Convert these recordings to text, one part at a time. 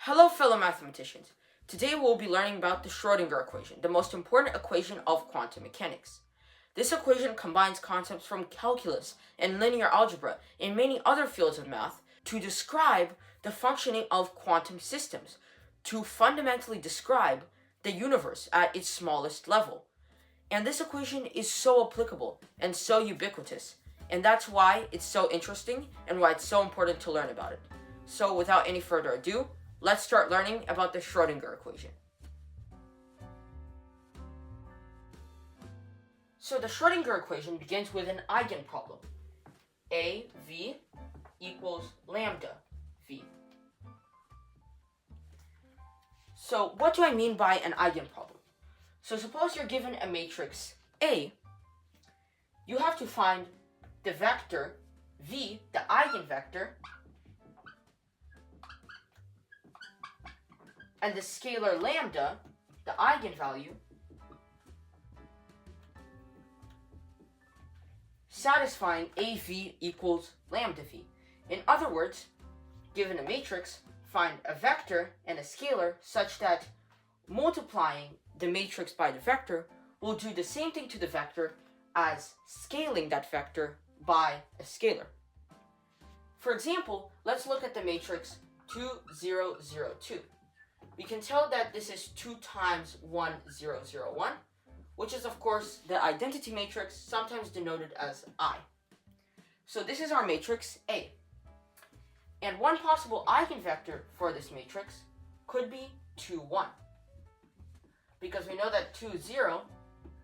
Hello fellow mathematicians. Today we'll be learning about the Schrödinger equation, the most important equation of quantum mechanics. This equation combines concepts from calculus and linear algebra and many other fields of math to describe the functioning of quantum systems, to fundamentally describe the universe at its smallest level. And this equation is so applicable and so ubiquitous, and that's why it's so interesting and why it's so important to learn about it. So without any further ado, let's start learning about the Schrödinger equation. So the Schrödinger equation begins with an eigenproblem. AV equals lambda V. So what do I mean by an eigenproblem? So suppose you're given a matrix A. You have to find the vector V, the eigenvector, and the scalar lambda, the eigenvalue, satisfying AV equals lambda V. In other words, given a matrix, find a vector and a scalar such that multiplying the matrix by the vector will do the same thing to the vector as scaling that vector by a scalar. For example, let's look at the matrix 2, 0, 0, 2. We can tell that this is 2 times 1, 0, 0, 1, which is of course the identity matrix, sometimes denoted as I. So this is our matrix A. And one possible eigenvector for this matrix could be 2, 1. Because we know that 2, 0,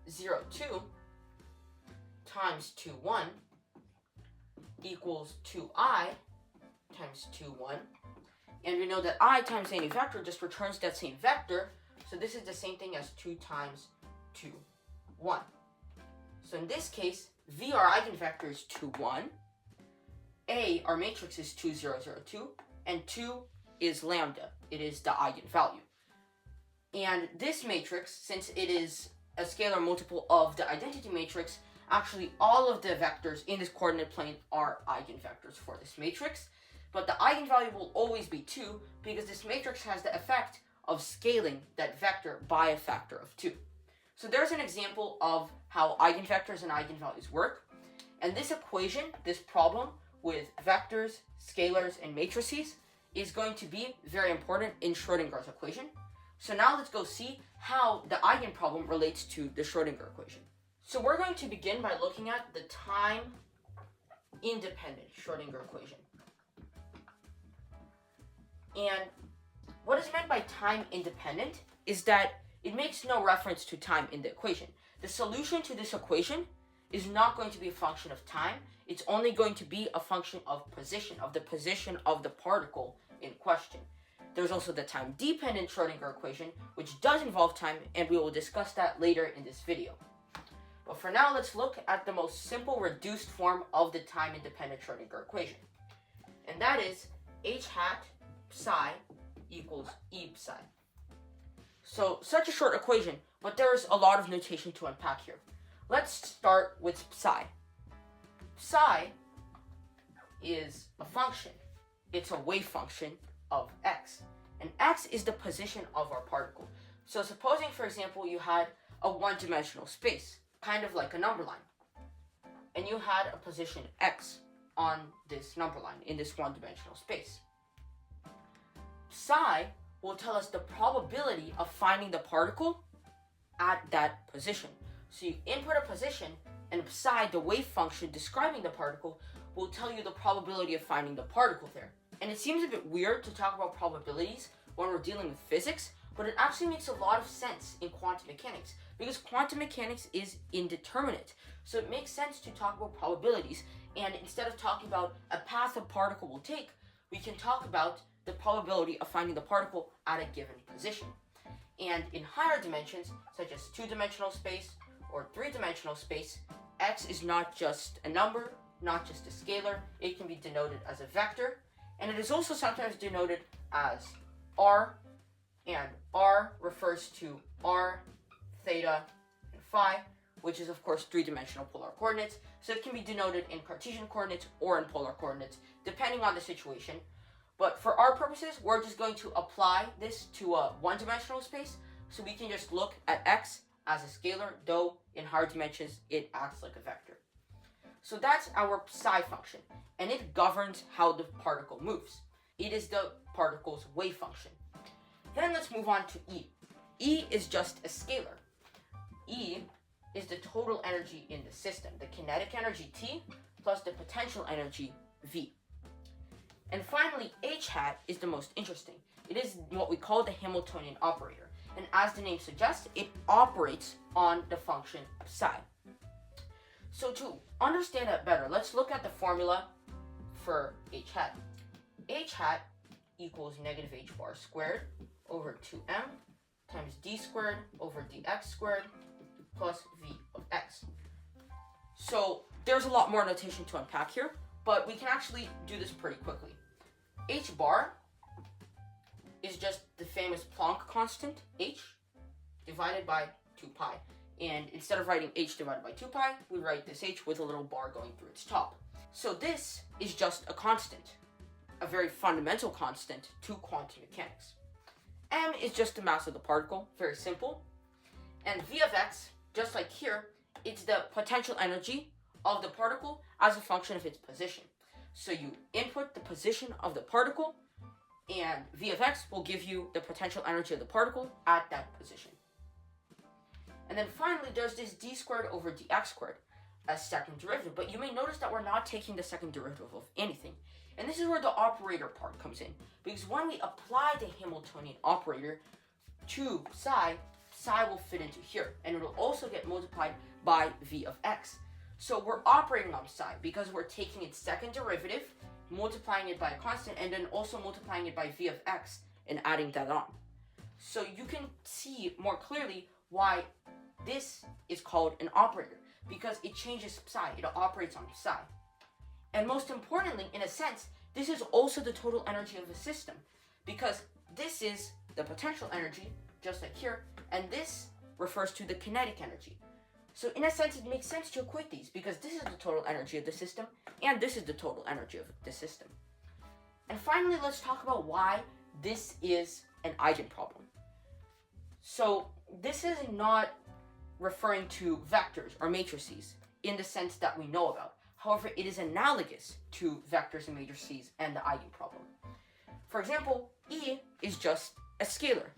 0, 2 times 2, 1 equals 2i times 2, 1. And we know that I times any vector just returns that same vector. So this is the same thing as 2 times 2, 1. So in this case, V, our eigenvector, is 2, 1. A, our matrix, is 2, 0, 0, 2. And 2 is lambda. It is the eigenvalue. And this matrix, since it is a scalar multiple of the identity matrix, actually all of the vectors in this coordinate plane are eigenvectors for this matrix. But the eigenvalue will always be 2 because this matrix has the effect of scaling that vector by a factor of 2. So there's an example of how eigenvectors and eigenvalues work. And this equation, this problem with vectors, scalars, and matrices is going to be very important in Schrödinger's equation. So now let's go see how the eigenproblem relates to the Schrödinger equation. So we're going to begin by looking at the time-independent Schrödinger equation. And what is meant by time independent is that it makes no reference to time in the equation. The solution to this equation is not going to be a function of time. It's only going to be a function of position, of the position of the particle in question. There's also the time-dependent Schrödinger equation, which does involve time, and we will discuss that later in this video. But for now, let's look at the most simple reduced form of the time-independent Schrödinger equation. And that is h hat psi equals e psi. So such a short equation, but there's a lot of notation to unpack here. Let's start with psi. Psi is a function. It's a wave function of x. And x is the position of our particle. So supposing, for example, you had a one-dimensional space, kind of like a number line, and you had a position x on this number line in this one-dimensional space. Psi will tell us the probability of finding the particle at that position. So you input a position, and psi, the wave function describing the particle, will tell you the probability of finding the particle there. And it seems a bit weird to talk about probabilities when we're dealing with physics, but it actually makes a lot of sense in quantum mechanics, because quantum mechanics is indeterminate. So it makes sense to talk about probabilities, and instead of talking about a path a particle will take, we can talk about the probability of finding the particle at a given position. And in higher dimensions, such as 2-dimensional space or 3-dimensional space, x is not just a number, not just a scalar. It can be denoted as a vector, and it is also sometimes denoted as r, and r refers to r, theta, and phi, which is of course 3-dimensional polar coordinates. So it can be denoted in Cartesian coordinates or in polar coordinates, depending on the situation. But for our purposes, we're just going to apply this to a one-dimensional space, so we can just look at x as a scalar, though in higher dimensions it acts like a vector. So that's our psi function, and it governs how the particle moves. It is the particle's wave function. Then let's move on to E. E is just a scalar. E is the total energy in the system, the kinetic energy T plus the potential energy V. And finally, H hat is the most interesting. It is what we call the Hamiltonian operator. And as the name suggests, it operates on the function psi. So to understand that better, let's look at the formula for H hat. H hat equals negative h bar squared over 2m times d squared over dx squared plus v of x. So there's a lot more notation to unpack here, but we can actually do this pretty quickly. H bar is just the famous Planck constant, h, divided by 2 pi. And instead of writing h divided by 2 pi, we write this h with a little bar going through its top. So this is just a constant, a very fundamental constant to quantum mechanics. M is just the mass of the particle, very simple. And v of x, just like here, it's the potential energy of the particle as a function of its position. So you input the position of the particle, and v of x will give you the potential energy of the particle at that position. And then finally, there's this d squared over dx squared as second derivative. But you may notice that we're not taking the second derivative of anything. And this is where the operator part comes in. Because when we apply the Hamiltonian operator to psi, psi will fit into here. And it will also get multiplied by v of x. So we're operating on psi because we're taking its second derivative, multiplying it by a constant, and then also multiplying it by v of x and adding that on. So you can see more clearly why this is called an operator, because it changes psi, it operates on psi. And most importantly, in a sense, this is also the total energy of the system, because this is the potential energy, just like here, and this refers to the kinetic energy. So in a sense, it makes sense to equate these, because this is the total energy of the system, and this is the total energy of the system. And finally, let's talk about why this is an eigenproblem. So this is not referring to vectors or matrices in the sense that we know about. However, it is analogous to vectors and matrices and the eigenproblem. For example, E is just a scalar.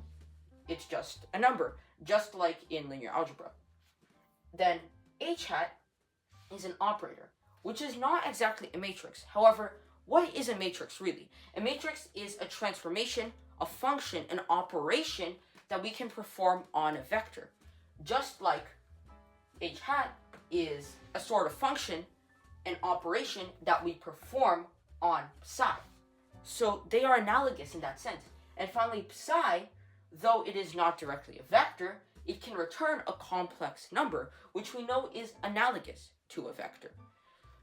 It's just a number, just like in linear algebra. Then H hat is an operator, which is not exactly a matrix. However, what is a matrix really? A matrix is a transformation, a function, an operation that we can perform on a vector. Just like H hat is a sort of function, an operation that we perform on psi. So they are analogous in that sense. And finally, psi, though it is not directly a vector, it can return a complex number, which we know is analogous to a vector.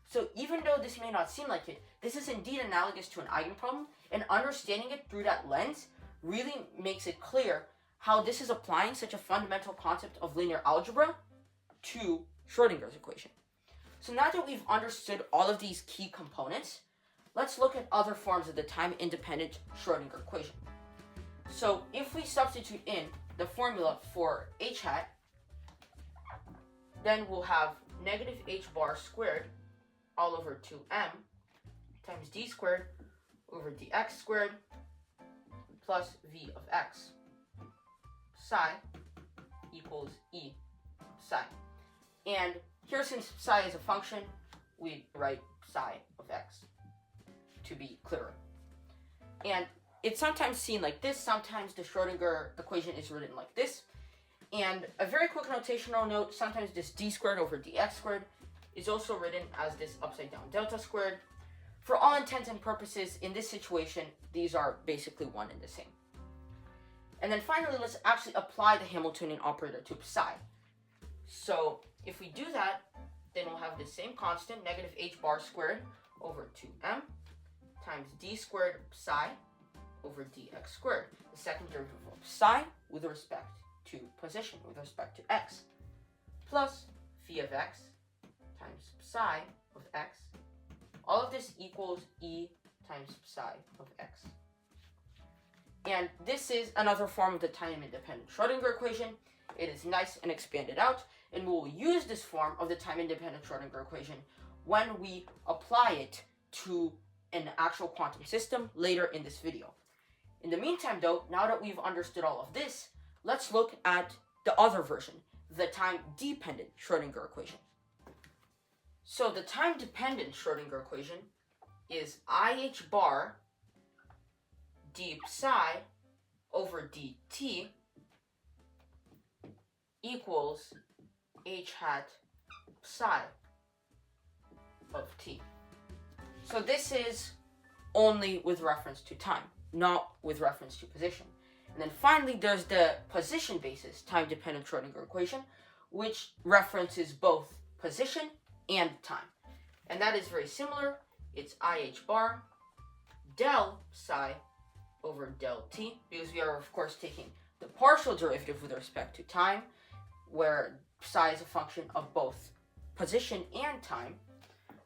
So even though this may not seem like it, this is indeed analogous to an eigenproblem, and understanding it through that lens really makes it clear how this is applying such a fundamental concept of linear algebra to Schrödinger's equation. So now that we've understood all of these key components, let's look at other forms of the time-independent Schrödinger equation. So if we substitute in the formula for H hat, then we'll have negative h bar squared all over 2m times d squared over dx squared plus v of x. Psi equals e psi. And here, since psi is a function, we write psi of x to be clearer. And it's sometimes seen like this, sometimes the Schrödinger equation is written like this. And a very quick notational note, sometimes this d squared over dx squared is also written as this upside down delta squared. For all intents and purposes, in this situation, these are basically one and the same. And then finally, let's actually apply the Hamiltonian operator to psi. So if we do that, then we'll have the same constant, negative h bar squared over 2m times d squared psi over dx squared, the second derivative of psi with respect to position, with respect to x, plus phi of x times psi of x. All of this equals e times psi of x. And this is another form of the time-independent Schrödinger equation. It is nice and expanded out, and we will use this form of the time-independent Schrödinger equation when we apply it to an actual quantum system later in this video. In the meantime, though, now that we've understood all of this, let's look at the other version, the time-dependent Schrödinger equation. So the time-dependent Schrödinger equation is IH bar d psi over dt equals h hat psi of t. So this is only with reference to time, not with reference to position. And then finally, there's the position basis time-dependent Schrödinger equation, which references both position and time. And that is very similar. It's IH bar del psi over del t, because we are, of course, taking the partial derivative with respect to time, where psi is a function of both position and time.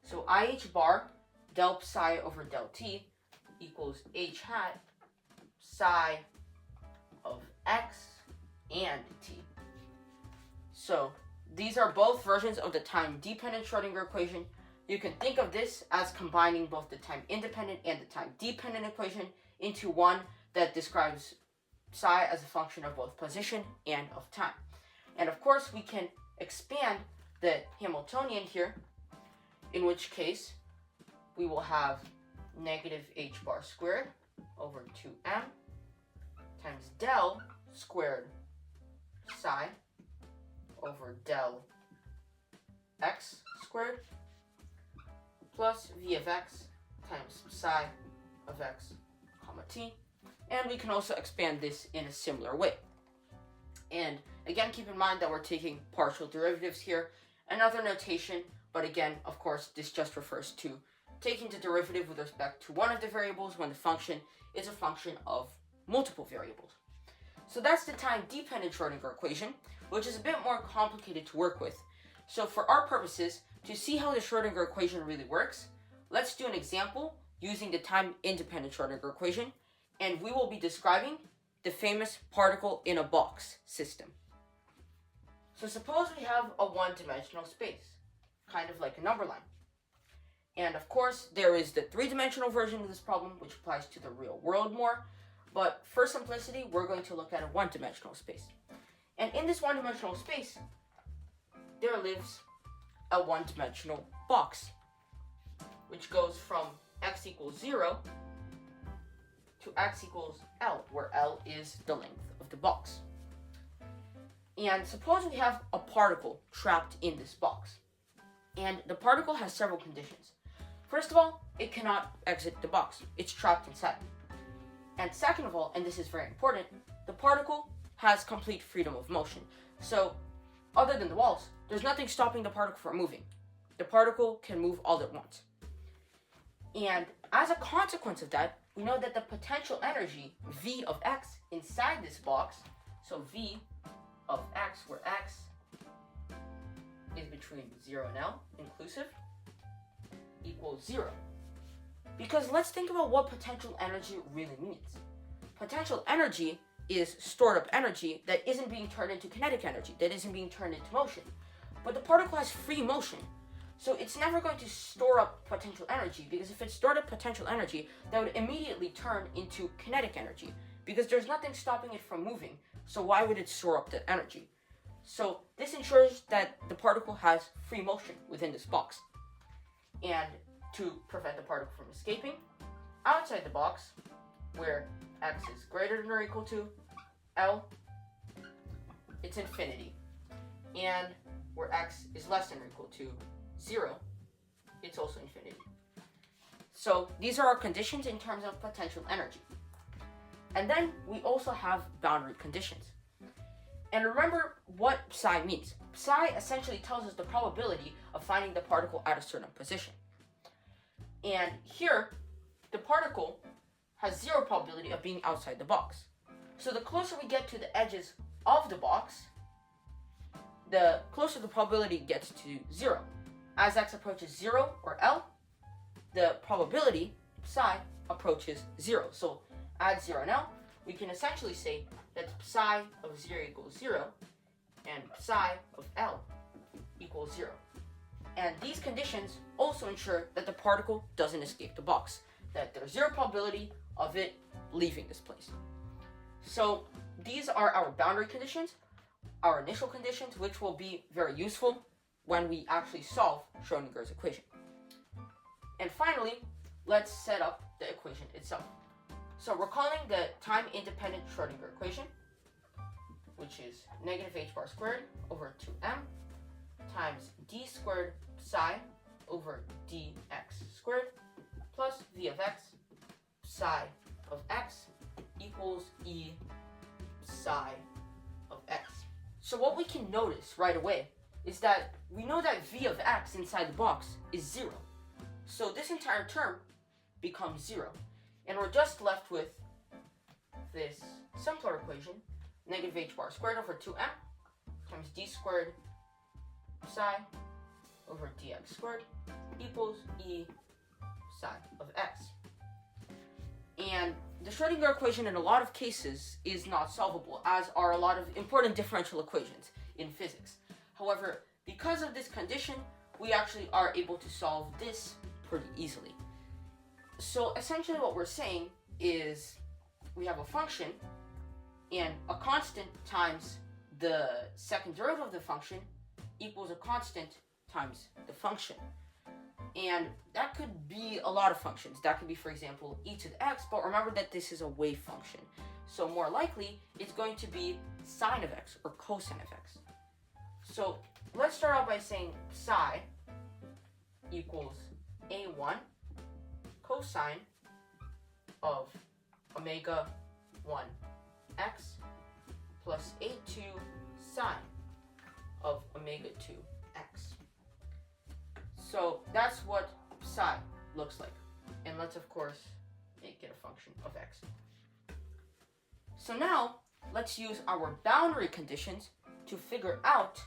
So IH bar del psi over del t equals h hat psi of x and t. So these are both versions of the time-dependent Schrödinger equation. You can think of this as combining both the time-independent and the time-dependent equation into one that describes psi as a function of both position and of time. And of course, we can expand the Hamiltonian here, in which case we will have negative h bar squared over 2m times del squared psi over del x squared plus v of x times psi of x comma t. And we can also expand this in a similar way. And again, keep in mind that we're taking partial derivatives here. Another notation, but again, of course, this just refers to taking the derivative with respect to one of the variables when the function is a function of multiple variables. So that's the time-dependent Schrödinger equation, which is a bit more complicated to work with. So for our purposes, to see how the Schrödinger equation really works, let's do an example using the time-independent Schrödinger equation, and we will be describing the famous particle in a box system. So suppose we have a one-dimensional space, kind of like a number line. And of course, there is the three-dimensional version of this problem, which applies to the real world more. But for simplicity, we're going to look at a one-dimensional space. And in this one-dimensional space, there lives a one-dimensional box, which goes from x equals 0 to x equals L, where L is the length of the box. And suppose we have a particle trapped in this box. And the particle has several conditions. First of all, it cannot exit the box. It's trapped inside. And second of all, and this is very important, the particle has complete freedom of motion. So, other than the walls, there's nothing stopping the particle from moving. The particle can move all at once. And as a consequence of that, we know that the potential energy, V of x, inside this box, so V of x, where x is between 0 and L, inclusive, equals 0. Because let's think about what potential energy really means. Potential energy is stored up energy that isn't being turned into kinetic energy, that isn't being turned into motion. But the particle has free motion, so it's never going to store up potential energy, because if it stored up potential energy, that would immediately turn into kinetic energy, because there's nothing stopping it from moving, so why would it store up that energy? So this ensures that the particle has free motion within this box. And to prevent the particle from escaping, outside the box, where x is greater than or equal to L, it's infinity. And where x is less than or equal to 0, it's also infinity. So these are our conditions in terms of potential energy. And then we also have boundary conditions. And remember what psi means. Psi essentially tells us the probability of finding the particle at a certain position. And here, the particle has 0 probability of being outside the box. So the closer we get to the edges of the box, the closer the probability gets to 0. As x approaches 0 or L, the probability psi approaches 0. So at 0 now, we can essentially say that psi of 0 equals 0 and psi of L equals 0. And these conditions also ensure that the particle doesn't escape the box, that there's zero probability of it leaving this place. So these are our boundary conditions, our initial conditions, which will be very useful when we actually solve Schrödinger's equation. And finally, let's set up the equation itself. So we're calling the time-independent Schrödinger equation, which is negative h bar squared over 2m times d squared psi over dx squared plus v of x psi of x equals e psi of x. So what we can notice right away is that we know that v of x inside the box is 0. So this entire term becomes 0. And we're just left with this simpler equation, negative h bar squared over 2m times d squared psi over dx squared equals e psi of x. And the Schrödinger equation in a lot of cases is not solvable, as are a lot of important differential equations in physics. However, because of this condition, we actually are able to solve this pretty easily. So essentially what we're saying is we have a function and a constant times the second derivative of the function equals a constant times the function. And that could be a lot of functions. That could be, for example, e to the x, but remember that this is a wave function. So more likely, it's going to be sine of x or cosine of x. So let's start out by saying psi equals a1 cosine of omega 1 x plus a2 sine of omega 2 x. So that's what psi looks like. And let's, of course, make it a function of x. So now, let's use our boundary conditions to figure out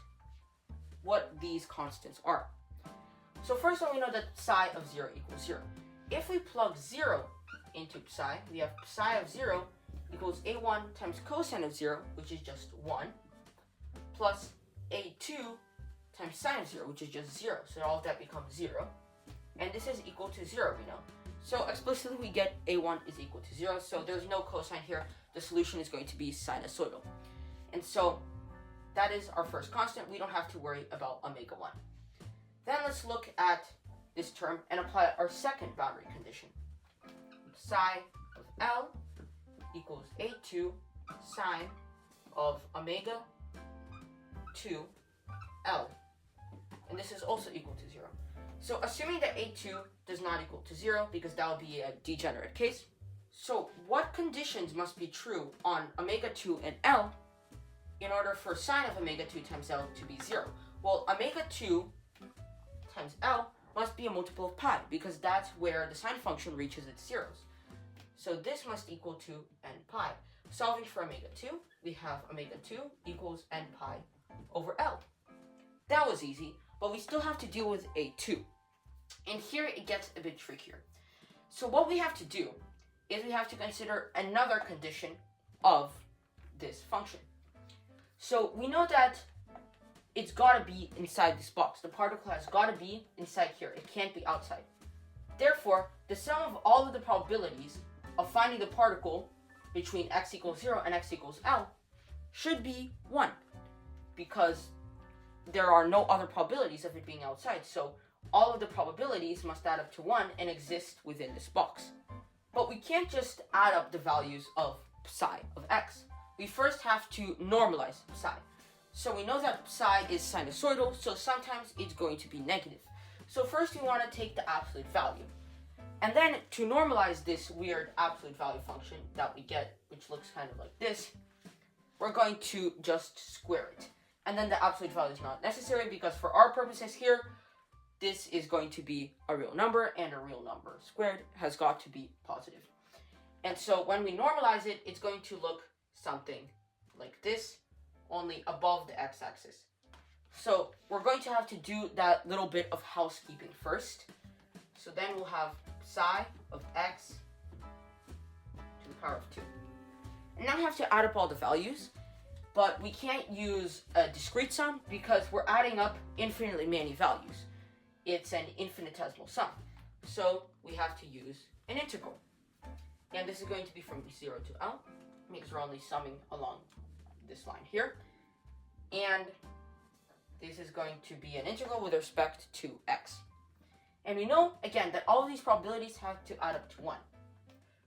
what these constants are. So first of all, we know that psi of 0 equals 0. If we plug 0 into psi, we have psi of 0 equals a1 times cosine of 0, which is just 1, plus a2 times sine of 0, which is just 0. So all of that becomes 0. And this is equal to 0, we know. So explicitly we get a1 is equal to 0. So there's no cosine here. The solution is going to be sinusoidal. And so that is our first constant. We don't have to worry about omega 1. Then let's look at this term and apply our second boundary condition. Psi of L equals a2 sine of omega 2 L. And this is also equal to 0. So assuming that a2 does not equal to 0, because that would be a degenerate case, so what conditions must be true on omega 2 and L in order for sine of omega 2 times L to be 0? Well, omega 2 times L must be a multiple of pi, because that's where the sine function reaches its zeros. So this must equal to n pi. Solving for omega 2, we have omega 2 equals n pi over L. That was easy, but we still have to deal with a2. And here it gets a bit trickier. So what we have to do is we have to consider another condition of this function. So we know that it's got to be inside this box. The particle has got to be inside here. It can't be outside. Therefore, the sum of all of the probabilities of finding the particle between x equals 0 and x equals L should be 1, because there are no other probabilities of it being outside. So all of the probabilities must add up to 1 and exist within this box. But we can't just add up the values of psi of x. We first have to normalize psi. So we know that psi is sinusoidal, so sometimes it's going to be negative. So first we want to take the absolute value. And then to normalize this weird absolute value function that we get, which looks kind of like this, we're going to just square it. And then the absolute value is not necessary, because for our purposes here, this is going to be a real number, and a real number squared has got to be positive. And so when we normalize it, it's going to look something like this, only above the x-axis. So we're going to have to do that little bit of housekeeping first. So then we'll have psi of x to the power of 2. And now we have to add up all the values, but we can't use a discrete sum because we're adding up infinitely many values. It's an infinitesimal sum. So we have to use an integral. And this is going to be from 0 to L, because we're only summing along this line here. And this is going to be an integral with respect to x. And we know, again, that all of these probabilities have to add up to 1.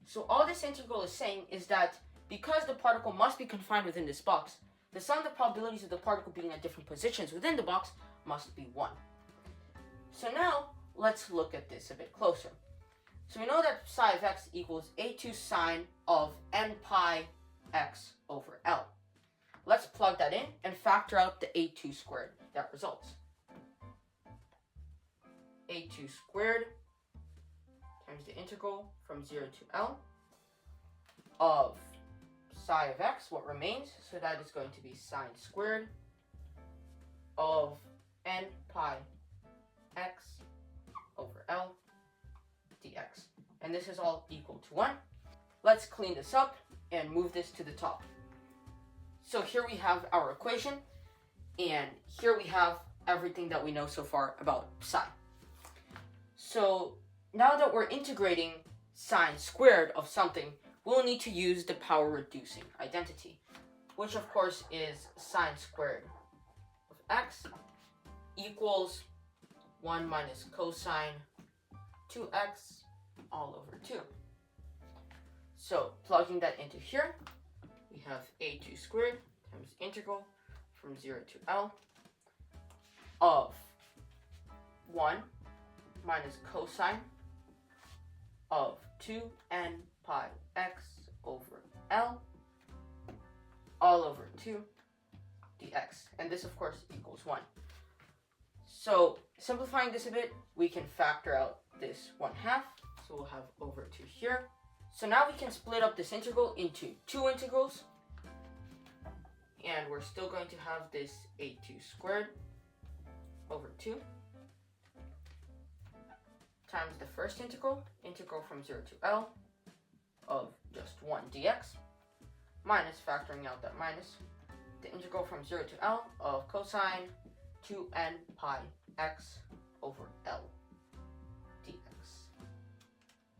So all this integral is saying is that because the particle must be confined within this box, the sum of the probabilities of the particle being at different positions within the box must be 1. So now, let's look at this a bit closer. So we know that psi of x equals a2 sine of n pi x over L. Let's plug that in and factor out the a2 squared that results. a2 squared times the integral from 0 to L of psi of x, what remains, so that is going to be sine squared of n pi x over L dx. And this is all equal to 1. Let's clean this up and move this to the top. So here we have our equation, and here we have everything that we know so far about psi. So now that we're integrating sine squared of something, we'll need to use the power reducing identity, which of course is sine squared of x equals 1 minus cosine 2x all over 2. So plugging that into here, we have a2 squared times integral from 0 to L of 1 minus cosine of 2n pi x over L all over 2 dx. And this, of course, equals 1. So simplifying this a bit, we can factor out this 1/2. So we'll have over 2 here. So now we can split up this integral into 2 integrals. And we're still going to have this a2 squared over 2 times the first integral from 0 to L of just 1 dx, minus, factoring out that minus, the integral from 0 to L of cosine 2n pi x over L dx.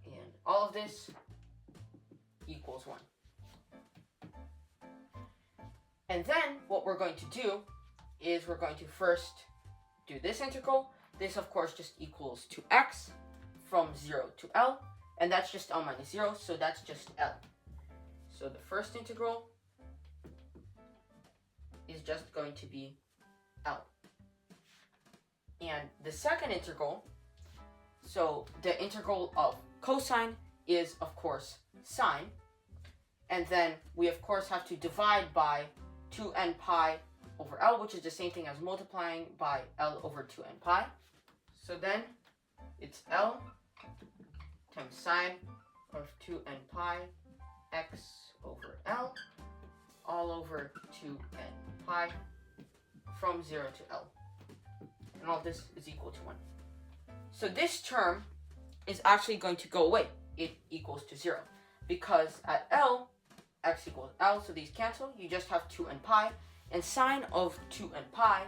And all of this equals 1. And then what we're going to do is we're going to first do this integral. This, of course, just equals to x from 0 to L, and that's just L minus 0, so that's just L. So the first integral is just going to be L. And the second integral, so the integral of cosine is, of course, sine. And then we, of course, have to divide by 2n pi over L, which is the same thing as multiplying by L over 2n pi. So then it's L times sine of 2n pi x over L all over 2n pi from 0 to L. And all this is equal to 1. So this term is actually going to go away. It equals to 0. Because at L, x equals L, so these cancel. You just have 2n pi. And sine of 2n pi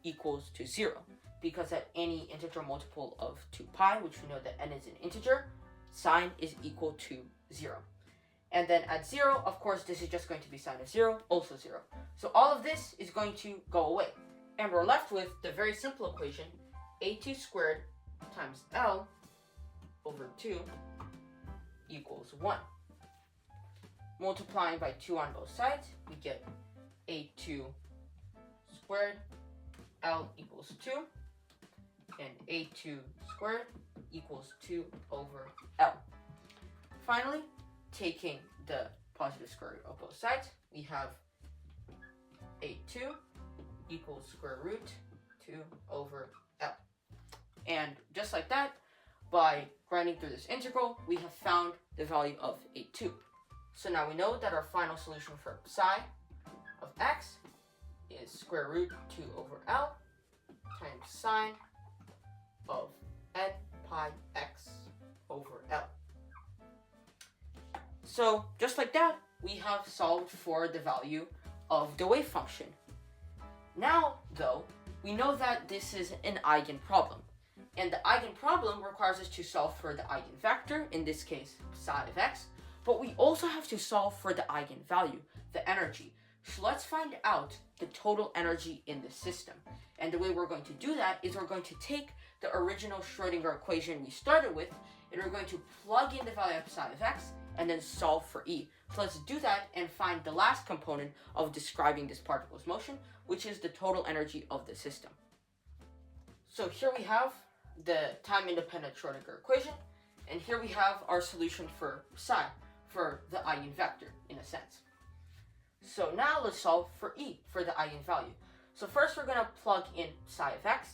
equals to 0. Because at any integer multiple of 2 pi, which we know that n is an integer, sine is equal to 0. And then at 0, of course, this is just going to be sine of 0, also 0. So all of this is going to go away. And we're left with the very simple equation, a2 squared times L over 2 equals 1. Multiplying by 2 on both sides, we get a2 squared L equals 2, and a2 squared equals 2 over L. Finally, taking the positive square root of both sides, we have a2 equals square root 2 over L. And just like that, by grinding through this integral, we have found the value of a2. So now we know that our final solution for psi of x is square root 2 over L times sine of n pi x over L. So just like that, we have solved for the value of the wave function. Now, though, we know that this is an eigenproblem. And the eigenproblem requires us to solve for the eigenvector, in this case, psi of x. But we also have to solve for the eigenvalue, the energy. So let's find out the total energy in the system. And the way we're going to do that is we're going to take the original Schrödinger equation we started with, and we're going to plug in the value of psi of x, and then solve for E. So let's do that and find the last component of describing this particle's motion, which is the total energy of the system. So here we have the time-independent Schrödinger equation, and here we have our solution for psi, for the eigenvector, in a sense. So now let's solve for E, for the eigenvalue. So first we're going to plug in psi of x,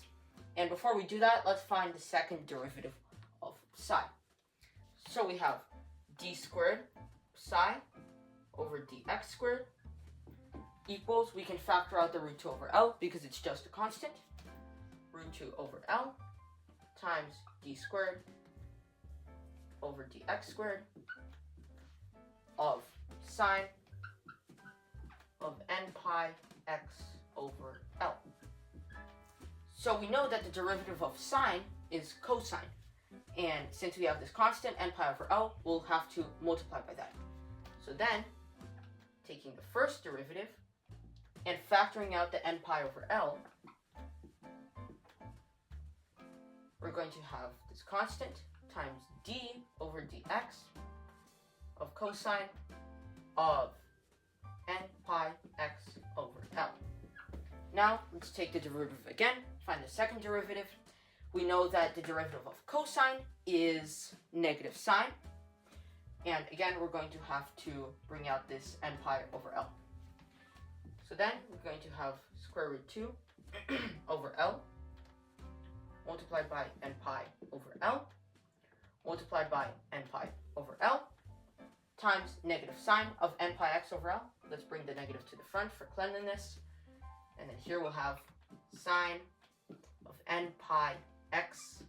and before we do that, let's find the second derivative of psi. So we have d squared psi over dx squared equals, we can factor out the root 2 over L because it's just a constant, root 2 over L times d squared over dx squared of sine of n pi x over L. So we know that the derivative of sine is cosine. And since we have this constant, n pi over L, we'll have to multiply by that. So then, taking the first derivative and factoring out the n pi over L, we're going to have this constant times d over dx of cosine of n pi x over L. Now, let's take the derivative again, find the second derivative. We know that the derivative of cosine is negative sine. And again, we're going to have to bring out this n pi over L. So then we're going to have square root 2 over L multiplied by n pi over L multiplied by n pi over L times negative sine of n pi x over L. Let's bring the negative to the front for cleanliness. And then here we'll have sine of n pi x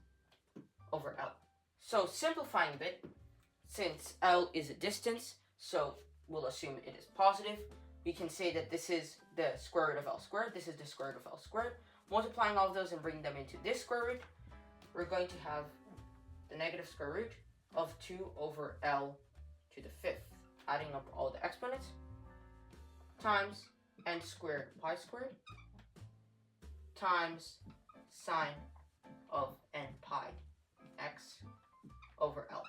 over L. So simplifying a bit, since L is a distance, so we'll assume it is positive, we can say that this is the square root of L squared, this is the square root of L squared. Multiplying all of those and bringing them into this square root, we're going to have the negative square root of 2 over L to the 5th, adding up all the exponents, times n squared pi squared, times sine of n pi x over L.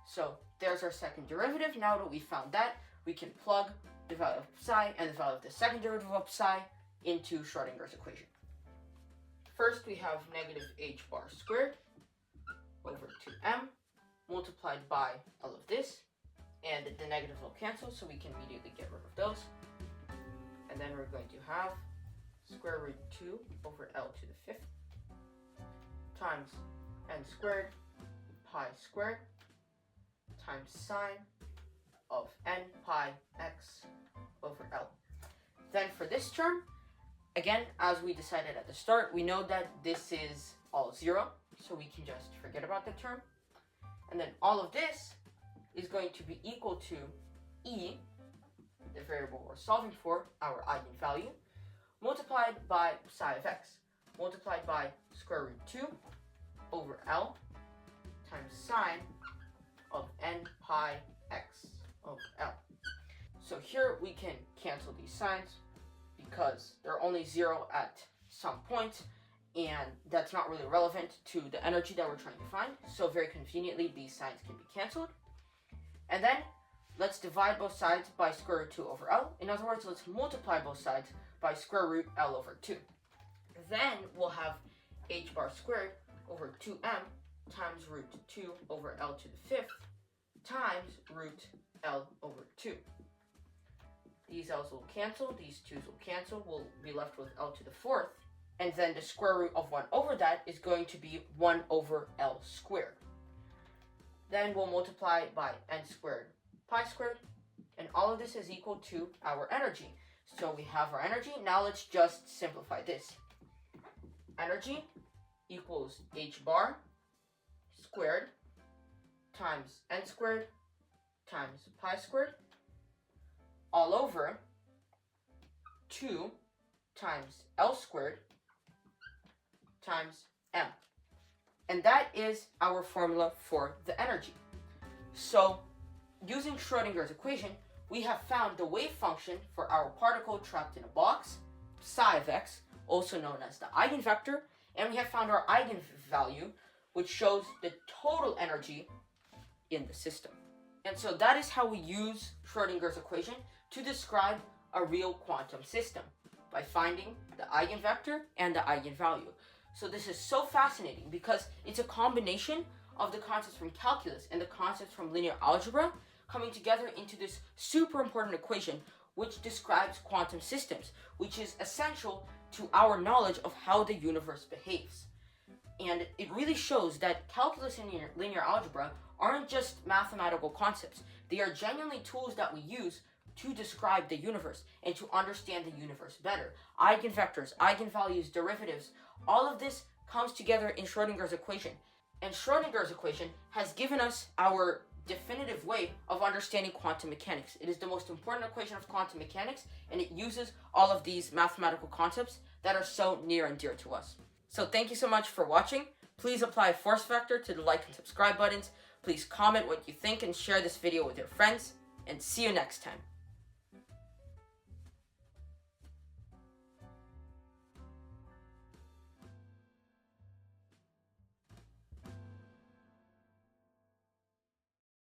So there's our second derivative. Now that we found that, we can plug the value of psi and the value of the second derivative of psi into Schrödinger's equation. First, we have negative h bar squared over 2m multiplied by all of this, and the negatives will cancel, so we can immediately get rid of those. And then we're going to have square root 2 over L to the 5th times n squared pi squared times sine of n pi x over L. Then for this term, again, as we decided at the start, we know that this is all 0, so we can just forget about the term. And then all of this is going to be equal to E, the variable we're solving for, our eigenvalue, multiplied by psi of x, multiplied by square root 2 over L times sine of n pi x over L. So here we can cancel these signs because they're only 0 at some point, and that's not really relevant to the energy that we're trying to find. So very conveniently, these signs can be canceled. And then let's divide both sides by square root 2 over L. In other words, let's multiply both sides by square root L over 2. Then we'll have h bar squared over 2m times root 2 over L to the 5th times root L over 2. These L's will cancel, these 2's will cancel, we'll be left with L to the 4th, and then the square root of 1 over that is going to be 1 over L squared. Then we'll multiply by n squared pi squared, and all of this is equal to our energy. So we have our energy. Now let's just simplify this. Energy equals h bar squared times n squared times pi squared all over 2 times L squared times m. And that is our formula for the energy. So using Schrödinger's equation, we have found the wave function for our particle trapped in a box, psi of x, also known as the eigenvector, and we have found our eigenvalue, which shows the total energy in the system. And so that is how we use Schrödinger's equation to describe a real quantum system, by finding the eigenvector and the eigenvalue. So this is so fascinating because it's a combination of the concepts from calculus and the concepts from linear algebra coming together into this super important equation which describes quantum systems, which is essential to our knowledge of how the universe behaves. And it really shows that calculus and linear algebra aren't just mathematical concepts. They are genuinely tools that we use to describe the universe and to understand the universe better. Eigenvectors, eigenvalues, derivatives, all of this comes together in Schrödinger's equation. And Schrödinger's equation has given us our definitive way of understanding quantum mechanics. It is the most important equation of quantum mechanics, and it uses all of these mathematical concepts that are so near and dear to us. So thank you so much for watching. Please apply a force factor to the like and subscribe buttons. Please comment what you think and share this video with your friends. And see you next time.